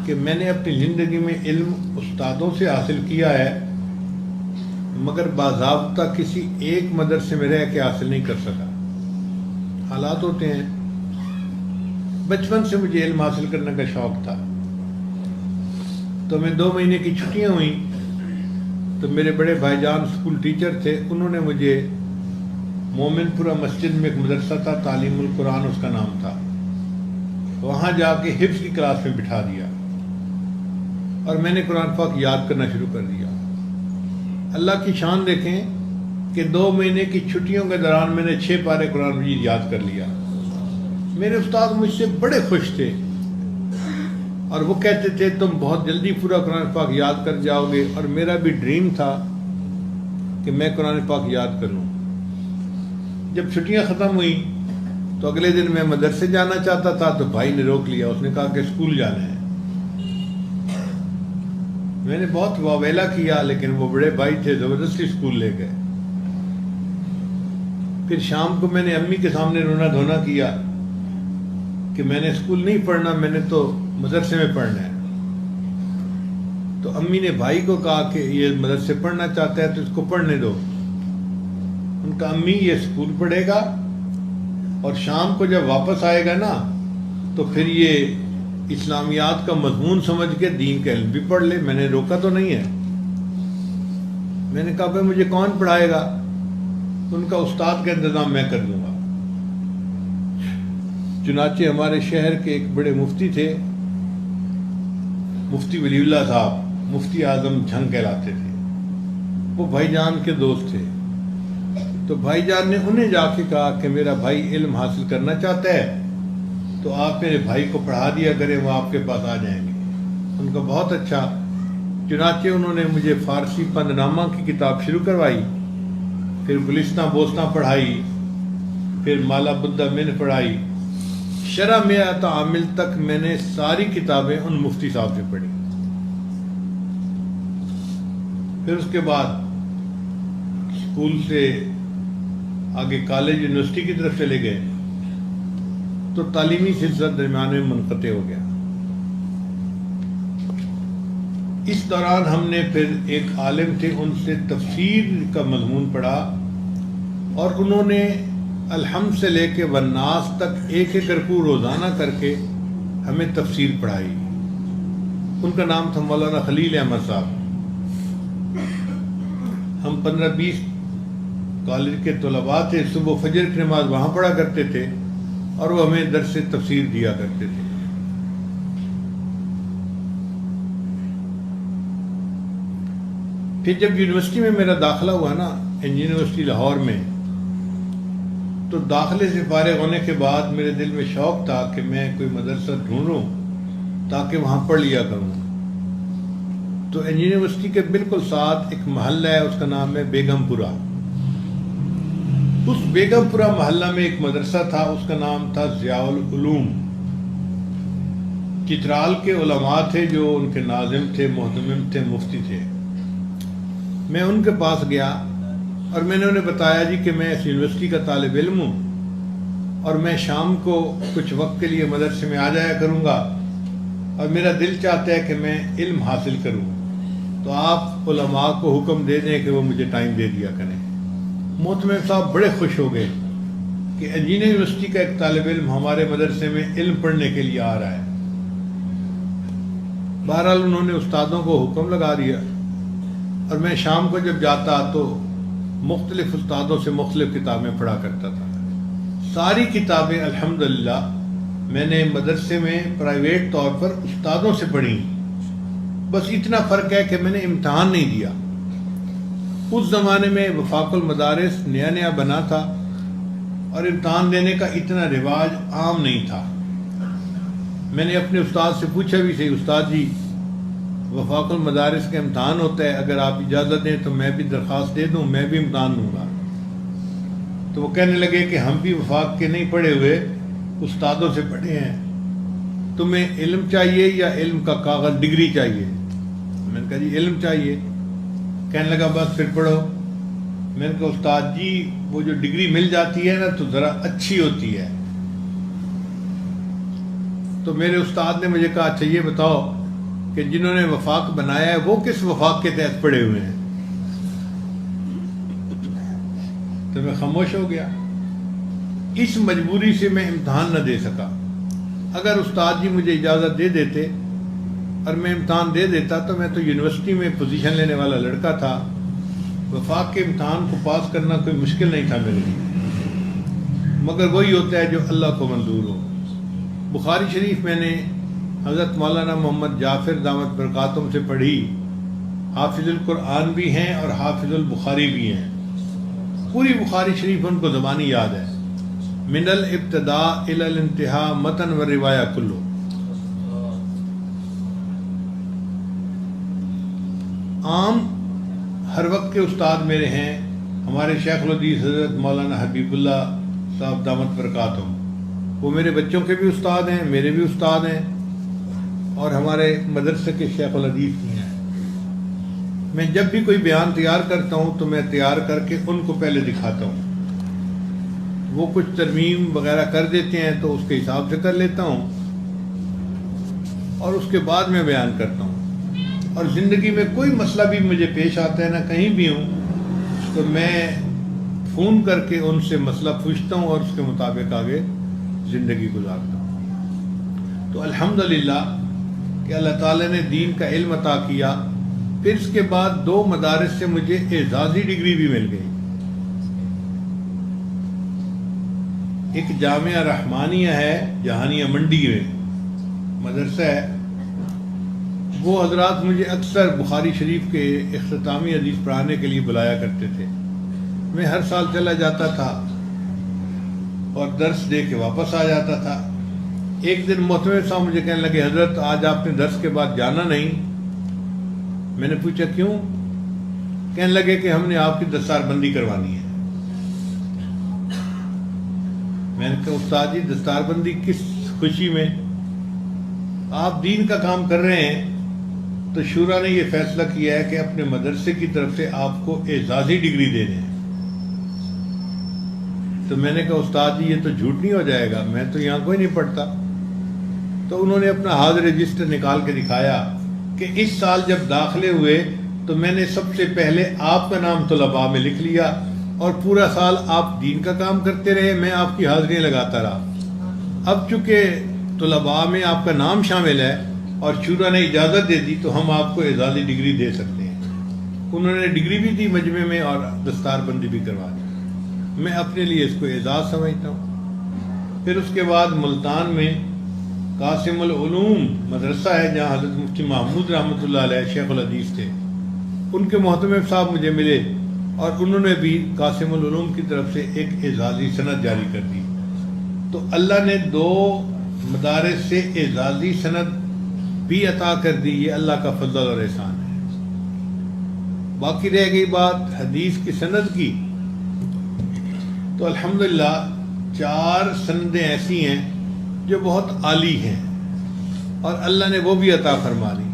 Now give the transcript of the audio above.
کہ میں نے اپنی زندگی میں علم استادوں سے حاصل کیا ہے، مگر باضابطہ کسی ایک مدرسے میں رہ کے حاصل نہیں کر سکا۔ حالات ہوتے ہیں۔ بچپن سے مجھے علم حاصل کرنے کا شوق تھا، تو میں 2 مہینے کی چھٹیاں ہوئیں تو میرے بڑے بھائی جان اسکول ٹیچر تھے، انہوں نے مجھے مومن پورہ مسجد میں ایک مدرسہ تھا، تعلیم القرآن اس کا نام تھا، وہاں جا کے حفظ کی کلاس میں بٹھا دیا اور میں نے قرآن پاک یاد کرنا شروع کر دیا۔ اللہ کی شان دیکھیں کہ 2 مہینے کی چھٹیوں کے دوران میں نے 6 پارے قرآن مجید یاد کر لیا۔ میرے استاد مجھ سے بڑے خوش تھے اور وہ کہتے تھے تم بہت جلدی پورا قرآن پاک یاد کر جاؤ گے، اور میرا بھی ڈریم تھا کہ میں قرآن پاک یاد کروں۔ جب چھٹیاں ختم ہوئیں تو اگلے دن میں مدرسے جانا چاہتا تھا تو بھائی نے روک لیا، اس نے کہا کہ اسکول جانا ہے۔ میں نے بہت واویلا کیا، لیکن وہ بڑے بھائی تھے، زبردستی اسکول لے گئے۔ پھر شام کو میں نے امی کے سامنے رونا دھونا کیا کہ میں نے اسکول نہیں پڑھنا، میں نے تو مدرسے میں پڑھنا ہے۔ تو امی نے بھائی کو کہا کہ یہ مدرسے پڑھنا چاہتا ہے تو اس کو پڑھنے دو۔ ان کا امی یہ اسکول پڑھے گا اور شام کو جب واپس آئے گا نا تو پھر یہ اسلامیات کا مضمون سمجھ کے دین کا علم بھی پڑھ لے۔ میں نے روکا تو نہیں ہے۔ میں نے کہا بھائی مجھے کون پڑھائے گا؟ ان کا استاد کا انتظام میں کر دوں گا۔ چنانچہ ہمارے شہر کے ایک بڑے مفتی تھے، مفتی ولی اللہ صاحب، مفتی اعظم جھنگ کہلاتے تھے، وہ بھائی جان کے دوست تھے۔ تو بھائی جان نے انہیں جا کے کہا کہ میرا بھائی علم حاصل کرنا چاہتا ہے تو آپ میرے بھائی کو پڑھا دیا کریں، وہ آپ کے پاس آ جائیں گے۔ ان کا بہت اچھا۔ چنانچہ انہوں نے مجھے فارسی پندنامہ کی کتاب شروع کروائی، پھر گلستاں بوستاں پڑھائی، پھر مالا بدہ من پڑھائی، شرح میات عامل تک میں نے ساری کتابیں ان مفتی صاحب سے پڑھی۔ پھر اس کے بعد اسکول سے آگے کالج یونیورسٹی کی طرف چلے گئے تو تعلیمی سلسلہ درمیان میں منقطع ہو گیا۔ اس دوران ہم نے پھر ایک عالم تھے، ان سے تفسیر کا مضمون پڑھا اور انہوں نے الحمد سے لے کے والناس تک ایک ایک رکوع روزانہ کر کے ہمیں تفسیر پڑھائی۔ ان کا نام تھا مولانا خلیل احمد صاحب۔ ہم 15-20 کالج کے طلباء تھے، صبح فجر کی نماز وہاں پڑھا کرتے تھے اور وہ ہمیں درس تفسیر دیا کرتے تھے۔ پھر جب یونیورسٹی میں میرا داخلہ ہوا نا، یونیورسٹی لاہور میں، تو داخلے سے فارغ ہونے کے بعد میرے دل میں شوق تھا کہ میں کوئی مدرسہ ڈھونڈوں تاکہ وہاں پڑھ لیا کروں۔ تو یونیورسٹی کے بالکل ساتھ ایک محلہ ہے، اس کا نام ہے بیگم پورہ۔ اس بیگم پورہ محلہ میں ایک مدرسہ تھا، اس کا نام تھا ضیاء العلوم۔ چترال کے علماء تھے جو ان کے ناظم تھے، محتمم تھے، مفتی تھے۔ میں ان کے پاس گیا اور میں نے انہیں بتایا جی کہ میں اس یونیورسٹی کا طالب علم ہوں اور میں شام کو کچھ وقت کے لیے مدرسے میں آ جایا کروں گا اور میرا دل چاہتا ہے کہ میں علم حاصل کروں، تو آپ علماء کو حکم دے دیں کہ وہ مجھے ٹائم دے دیا کریں۔ محتمم صاحب بڑے خوش ہو گئے کہ انجینئر یونیورسٹی کا ایک طالب علم ہمارے مدرسے میں علم پڑھنے کے لیے آ رہا ہے۔ بہرحال انہوں نے استادوں کو حکم لگا دیا اور میں شام کو جب جاتا تو مختلف استادوں سے مختلف کتابیں پڑھا کرتا تھا۔ ساری کتابیں الحمدللہ میں نے مدرسے میں پرائیویٹ طور پر استادوں سے پڑھی، بس اتنا فرق ہے کہ میں نے امتحان نہیں دیا۔ اس زمانے میں وفاق المدارس نیا نیا بنا تھا اور امتحان دینے کا اتنا رواج عام نہیں تھا۔ میں نے اپنے استاد سے پوچھا بھی صحیح، استاد جی وفاق المدارس کا امتحان ہوتا ہے، اگر آپ اجازت دیں تو میں بھی درخواست دے دوں، میں بھی امتحان دوں گا۔ تو وہ کہنے لگے کہ ہم بھی وفاق کے نہیں پڑھے ہوئے، استادوں سے پڑھے ہیں، تمہیں علم چاہیے یا علم کا کاغذ ڈگری چاہیے؟ میں نے کہا جی علم چاہیے۔ کہنے لگا بس پھر پڑھو۔ میں نے کہا استاد جی وہ جو ڈگری مل جاتی ہے نا تو ذرا اچھی ہوتی ہے۔ تو میرے استاد نے مجھے کہا اچھا یہ بتاؤ کہ جنہوں نے وفاق بنایا ہے وہ کس وفاق کے تحت پڑے ہوئے ہیں. تو میں خاموش ہو گیا. اس مجبوری سے میں امتحان نہ دے سکا. اگر استاد جی مجھے اجازت دے دیتے اور میں امتحان دے دیتا تو میں تو یونیورسٹی میں پوزیشن لینے والا لڑکا تھا. وفاق کے امتحان کو پاس کرنا کوئی مشکل نہیں تھا میرے لیے، مگر وہی ہوتا ہے جو اللہ کو منظور ہو. بخاری شریف میں نے حضرت مولانا محمد جعفر دامت برکاتہم سے پڑھی. حافظ القرآن بھی ہیں اور حافظ البخاری بھی ہیں. پوری بخاری شریف ان کو زبانی یاد ہے. من الابتداء الی الانتہاء متن و روایہ کلو. عام ہر وقت کے استاد میرے ہیں. ہمارے شیخ الحدیث حضرت مولانا حبیب اللہ صاحب دامت برکاتہم، وہ میرے بچوں کے بھی استاد ہیں، میرے بھی استاد ہیں، اور ہمارے مدرسے کے شیخ الحدیث بھی ہیں. میں جب بھی کوئی بیان تیار کرتا ہوں تو میں تیار کر کے ان کو پہلے دکھاتا ہوں. وہ کچھ ترمیم وغیرہ کر دیتے ہیں تو اس کے حساب سے کر لیتا ہوں اور اس کے بعد میں بیان کرتا ہوں. اور زندگی میں کوئی مسئلہ بھی مجھے پیش آتا ہے، نہ کہیں بھی ہوں، تو میں فون کر کے ان سے مسئلہ پوچھتا ہوں اور اس کے مطابق آگے زندگی گزارتا ہوں. تو الحمدللہ کہ اللہ تعالیٰ نے دین کا علم عطا کیا. پھر اس کے بعد 2 مدارس سے مجھے اعزازی ڈگری بھی مل گئی. ایک جامعہ رحمانیہ ہے جہانیہ منڈی میں مدرسہ ہے. وہ حضرات مجھے اکثر بخاری شریف کے اختتامی حدیث پڑھانے کے لیے بلایا کرتے تھے. میں ہر سال چلا جاتا تھا اور درس دے کے واپس آ جاتا تھا. ایک دن محتمم صاحب مجھے کہنے لگے حضرت آج آپ نے درس کے بعد جانا نہیں. میں نے پوچھا کیوں؟ کہنے لگے کہ ہم نے آپ کی دستار بندی کروانی ہے. میں نے کہا استاد جی دستار بندی کس خوشی میں؟ آپ دین کا کام کر رہے ہیں تو شورا نے یہ فیصلہ کیا ہے کہ اپنے مدرسے کی طرف سے آپ کو اعزازی ڈگری دے دیں. تو میں نے کہا استاد جی یہ تو جھوٹ نہیں ہو جائے گا، میں تو یہاں کوئی نہیں پڑھتا. تو انہوں نے اپنا ہاتھ رجسٹر نکال کے دکھایا کہ اس سال جب داخلے ہوئے تو میں نے سب سے پہلے آپ کا نام طلباء میں لکھ لیا اور پورا سال آپ دین کا کام کرتے رہے، میں آپ کی حاضریاں لگاتا رہا. اب چونکہ طلباء میں آپ کا نام شامل ہے اور شورا نے اجازت دے دی تو ہم آپ کو اعزازی ڈگری دے سکتے ہیں. انہوں نے ڈگری بھی دی مجمع میں اور دستار بندی بھی کروا دی. میں اپنے لیے اس کو اعزاز سمجھتا ہوں. پھر اس کے بعد ملتان میں قاسم العلوم مدرسہ ہے جہاں حضرت مفتی محمود رحمۃ اللہ علیہ شیخ الحدیث تھے. ان کے محتمم صاحب مجھے ملے اور انہوں نے بھی قاسم العلوم کی طرف سے ایک اعزازی سند جاری کر دی. تو اللہ نے 2 مدارس سے اعزازی سند بھی عطا کر دی. یہ اللہ کا فضل اور احسان ہے. باقی رہ گئی بات حدیث کی سند کی، تو الحمدللہ 4 سندیں ایسی ہیں جو بہت عالی ہیں اور اللہ نے وہ بھی عطا فرما دی.